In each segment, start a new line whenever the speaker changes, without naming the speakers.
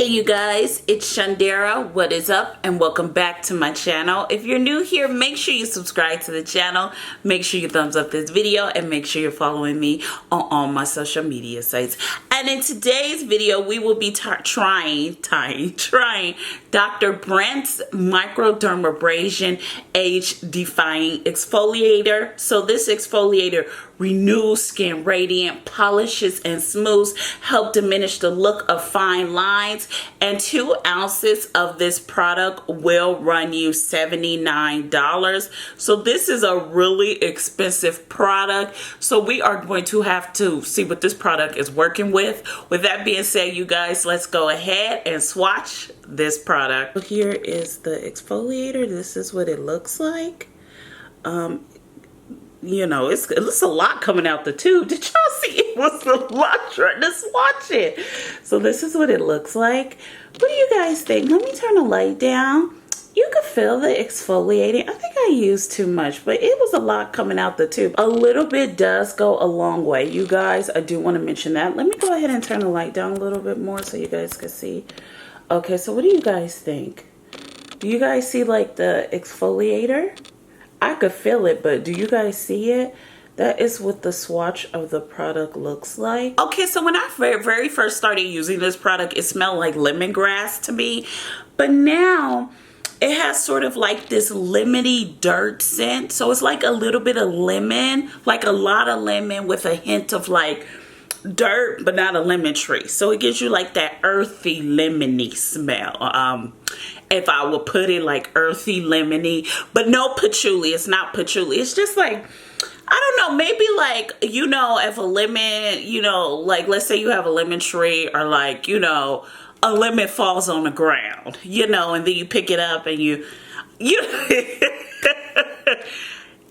You guys, it's Shundara. What is up? And welcome back to my channel. If you're new here, make sure you subscribe to the channel, make sure you thumbs up this video, and make sure you're following me on all my social media sites. And in today's video, we will be trying Dr. BRANDT's Microdermabrasion Age Defying Exfoliator. So this exfoliator renews skin radiant, polishes and smooths, help diminish the look of fine lines, and 2 ounces of this product will run you $79. So this is a really expensive product, so we are going to have to see what this product is working with. With that being said, you guys, let's go ahead and swatch this product. So here is the exfoliator. This is what it looks like. You know, it's a lot coming out the tube. Did y'all see? It was a lot trying to swatch it. So this is what it looks like. What do you guys think? Let me turn the light down. You could feel the exfoliating. I think I used too much, but it was a lot coming out the tube. A little bit does go a long way, you guys. I do want to mention that. Let me go ahead and turn the light down a little bit more so you guys can see. Okay, so what do you guys think? Do you guys see like the exfoliator? I could feel it, but do you guys see it? That is what the swatch of the product looks like. Okay, so when I very first started using this product, it smelled like lemongrass to me. But now it has sort of like this lemony dirt scent. So it's like a little bit of lemon, like a lot of lemon with a hint of like dirt, but not a lemon tree. So it gives you like that earthy lemony smell. If I would put it like earthy lemony, but no patchouli. It's not patchouli. It's just like, I don't know, maybe like, you know, if a lemon, you know, like let's say you have a lemon tree, or like, you know, a lemon falls on the ground, you know, and then you pick it up and you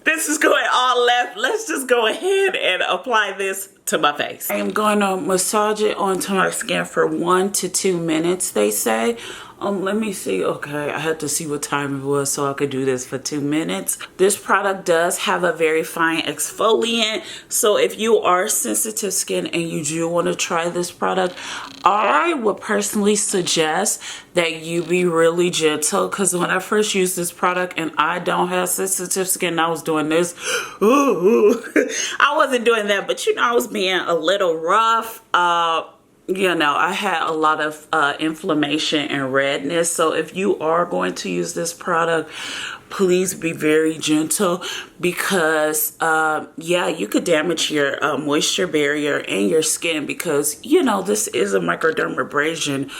this is going all left. Let's just go ahead and apply this to my face. I am going to massage it onto my skin for 1 to 2 minutes, they say. Let me see. Okay, I had to see what time it was so I could do this for 2 minutes. This product does have a very fine exfoliant. So if you are sensitive skin and you do want to try this product, I would personally suggest that you be really gentle, because when I first used this product and I don't have sensitive skin, I was doing this. Ooh. I wasn't doing that, but you know, I was being a little rough. You know, I had a lot of inflammation and redness. So if you are going to use this product, please be very gentle, because yeah, you could damage your moisture barrier and your skin, because you know, this is a microdermabrasion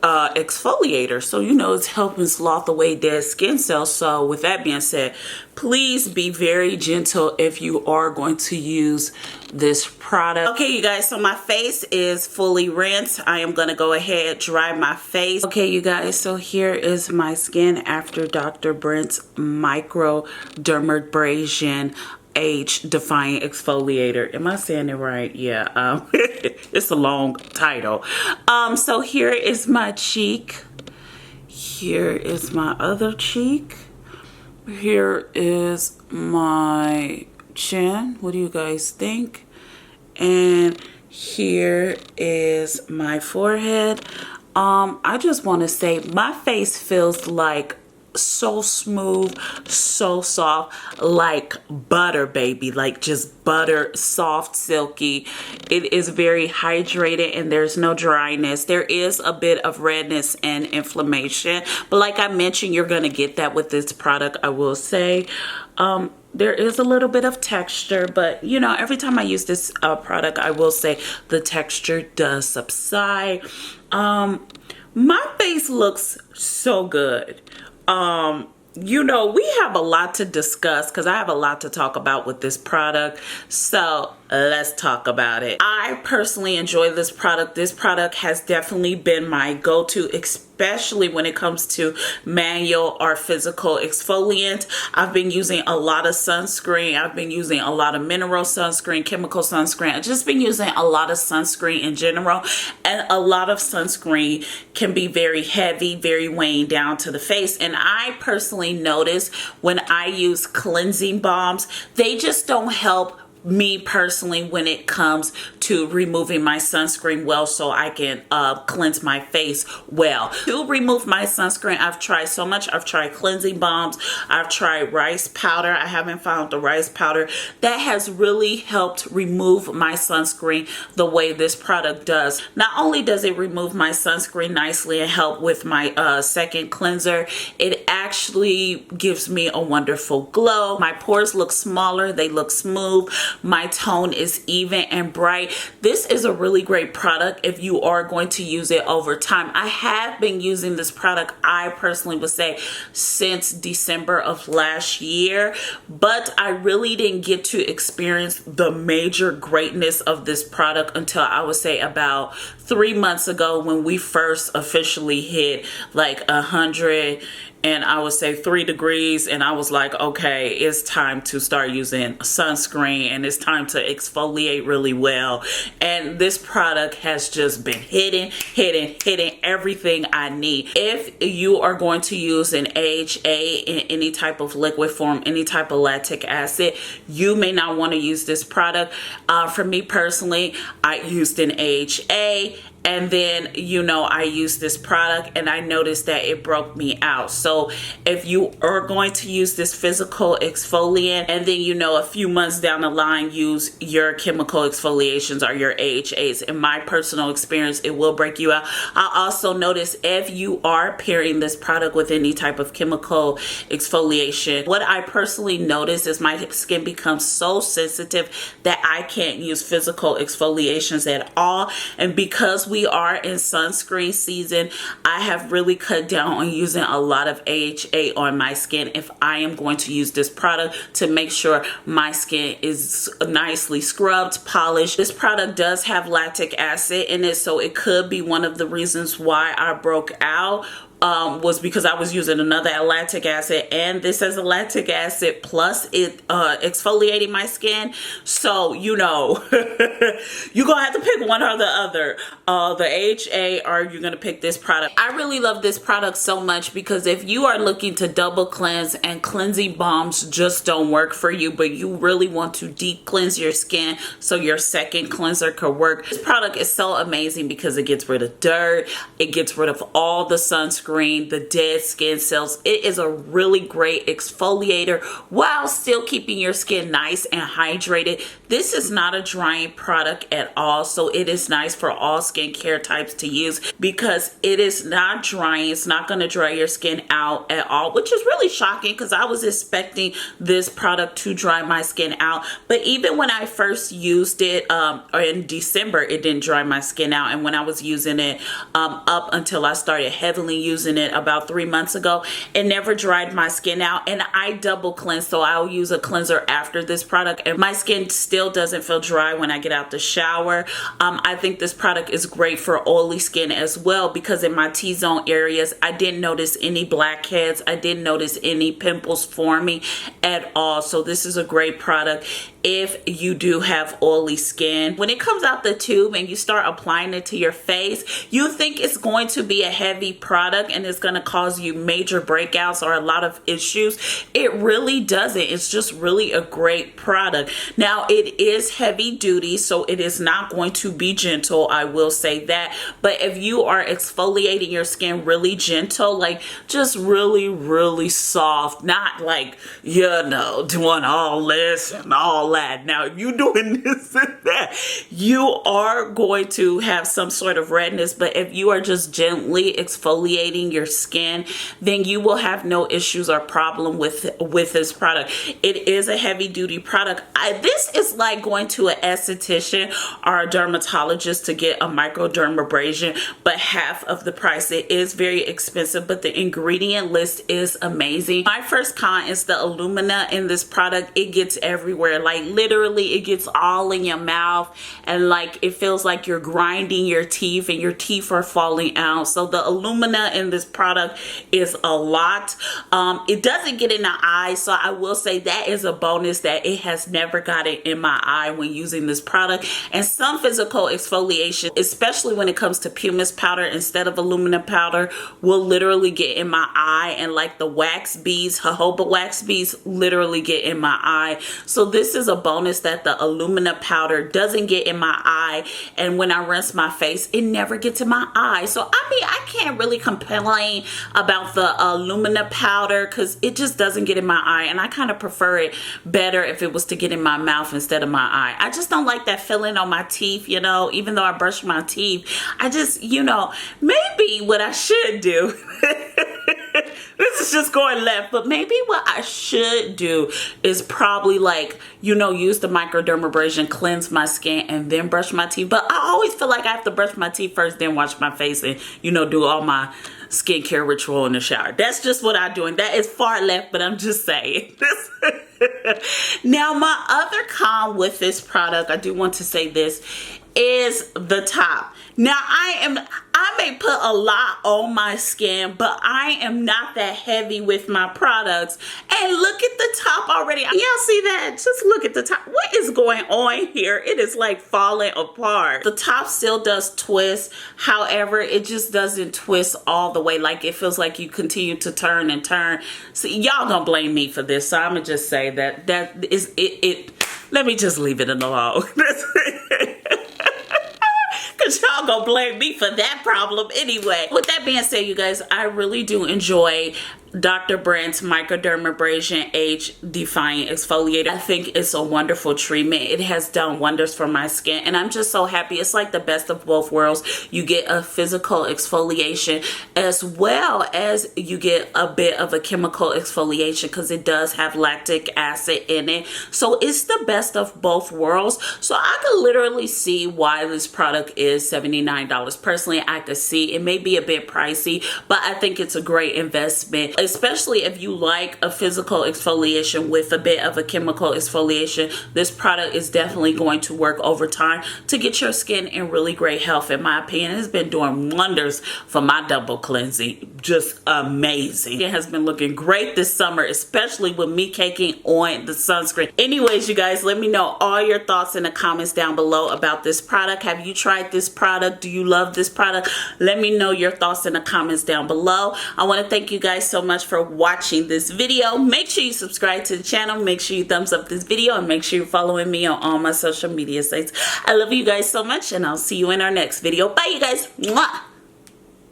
exfoliator, so you know, it's helping slough away dead skin cells. So with that being said, please be very gentle if you are going to use this product. Okay, you guys, so my face is fully rinsed. I am gonna go ahead, dry my face. Okay, you guys, so here is my skin after Dr. BRANDT's Microdermabrasion Age Defying Exfoliator. Am I saying it right? Yeah. It's a long title. So here is my cheek. Here is my other cheek. Here is my chin. What do you guys think? And here is my forehead. I just want to say my face feels like so smooth, so soft, like butter, baby, like just butter, soft, silky. It is very hydrated and there's no dryness. There is a bit of redness and inflammation, but like I mentioned, you're gonna get that with this product. I will say there is a little bit of texture, but you know, every time I use this product, I will say the texture does subside. My face looks so good. You know, we have a lot to discuss, because I have a lot to talk about with this product. So let's talk about it. I personally enjoy this product. This product has definitely been my go-to, especially when it comes to manual or physical exfoliant. I've been using a lot of sunscreen. I've been using a lot of mineral sunscreen, chemical sunscreen. I've just been using a lot of sunscreen in general. And a lot of sunscreen can be very heavy, very weighing down to the face. And I personally notice when I use cleansing balms, they just don't help me personally when it comes to removing my sunscreen well, so I can cleanse my face well. To remove my sunscreen, I've tried so much. I've tried cleansing balms, I've tried rice powder. I haven't found the rice powder that has really helped remove my sunscreen the way this product does. Not only does it remove my sunscreen nicely and help with my second cleanser, it actually gives me a wonderful glow. My pores look smaller, they look smooth, my tone is even and bright. This is a really great product if you are going to use it over time. I have been using this product, I personally would say, since December of last year, but I really didn't get to experience the major greatness of this product until I would say about 3 months ago, when we first officially hit like 100 and I would say 3 degrees, and I was like, okay, it's time to start using sunscreen and it's time to exfoliate really well. And this product has just been hitting everything I need. If you are going to use an AHA in any type of liquid form, any type of lactic acid, you may not want to use this product. For me personally, I used an AHA, and then, you know, I used this product and I noticed that it broke me out. So if you are going to use this physical exfoliant and then, you know, a few months down the line use your chemical exfoliations or your AHAs, in my personal experience, it will break you out. I also notice if you are pairing this product with any type of chemical exfoliation, what I personally notice is my skin becomes so sensitive that I can't use physical exfoliations at all. And because we are in sunscreen season, I have really cut down on using a lot of AHA on my skin if I am going to use this product, to make sure my skin is nicely scrubbed, polished. This product does have lactic acid in it, so it could be one of the reasons why I broke out. Was because I was using another lactic acid, and this has a lactic acid plus it exfoliating my skin. So, you know, you're gonna have to pick one or the other, the AHA, or you're gonna pick this product. I really love this product so much because if you are looking to double cleanse and cleansing balms just don't work for you, but you really want to deep cleanse your skin so your second cleanser could work, this product is so amazing because it gets rid of dirt, it gets rid of all the sunscreen, the dead skin cells. It is a really great exfoliator while still keeping your skin nice and hydrated. This is not a drying product at all, so it is nice for all skincare types to use because it is not drying. It's not going to dry your skin out at all, which is really shocking because I was expecting this product to dry my skin out. But even when I first used it in December, it didn't dry my skin out. And when I was using it up until I started heavily using it about 3 months ago, it never dried my skin out. And I double cleanse, so I'll use a cleanser after this product, and my skin still doesn't feel dry when I get out the shower. I think this product is great for oily skin as well, because in my T-zone areas, I didn't notice any blackheads, I didn't notice any pimples forming at all. So this is a great product if you do have oily skin. When it comes out the tube and you start applying it to your face, you think it's going to be a heavy product and it's going to cause you major breakouts or a lot of issues. It really doesn't. It's just really a great product. Now, it is heavy duty, so it is not going to be gentle, I will say that. But if you are exfoliating your skin really gentle, like just really soft, not like, you know, doing all this and all that. Now, if you're doing this and that, you are going to have some sort of redness. But if you are just gently exfoliating your skin, then you will have no issues or problem with this product. It is a heavy duty product. This is like going to an esthetician or a dermatologist to get a microdermabrasion, but half of the price. It is very expensive, but the ingredient list is amazing. My first con is the alumina in this product. It gets everywhere. Like literally, it gets all in your mouth, and like it feels like you're grinding your teeth and your teeth are falling out. So the alumina in this product is a lot. It doesn't get in the eye, so I will say that is a bonus, that it has never gotten in my eye when using this product. And some physical exfoliation, especially when it comes to pumice powder instead of aluminum powder, will literally get in my eye, and like the wax beads, jojoba wax beads, literally get in my eye. So this is a a bonus that the alumina powder doesn't get in my eye, and when I rinse my face, it never gets in my eye. So I mean, I can't really complain about the alumina powder because it just doesn't get in my eye, and I kind of prefer it better if it was to get in my mouth instead of my eye. I just don't like that feeling on my teeth, you know, even though I brush my teeth. I just, you know, maybe what I should do this is just going left, but maybe what I should do is probably, like, you know, use the microdermabrasion, cleanse my skin, and then brush my teeth. But I always feel like I have to brush my teeth first, then wash my face, and, you know, do all my skincare ritual in the shower. That's just what I'm doing. That is far left, but I'm just saying. Now, my other con with this product, I do want to say this, is the top. Now, I may put a lot on my skin, but I am not that heavy with my products. And look at the top already. Y'all see that? Just look at the top. What is going on here? It is like falling apart. The top still does twist. However, it just doesn't twist all the way. Like, it feels like you continue to turn and turn. So y'all gonna blame me for this. So I'm gonna just say that is it. Let me just leave it alone. Cause y'all gonna blame me for that problem anyway. With that being said, you guys, I really do enjoy Dr. BRANDT Microdermabrasion Age Defying Exfoliator. I think it's a wonderful treatment. It has done wonders for my skin, and I'm just so happy. It's like the best of both worlds. You get a physical exfoliation as well as you get a bit of a chemical exfoliation because it does have lactic acid in it. So it's the best of both worlds. So I could literally see why this product is $79. Personally, I could see it may be a bit pricey, but I think it's a great investment, especially if you like a physical exfoliation with a bit of a chemical exfoliation. This product is definitely going to work over time to get your skin in really great health. In my opinion, it's been doing wonders for my double cleansing. Just amazing. It has been looking great this summer, especially with me caking on the sunscreen. Anyways, you guys, let me know all your thoughts in the comments down below about this product. Have you tried this product? Do you love this product? Let me know your thoughts in the comments down below. I want to thank you guys so much for watching this video. Make sure you subscribe to the channel, make sure you thumbs up this video, and make sure you're following me on all my social media sites. I love you guys so much, and I'll see you in our next video. Bye, you guys. Mwah.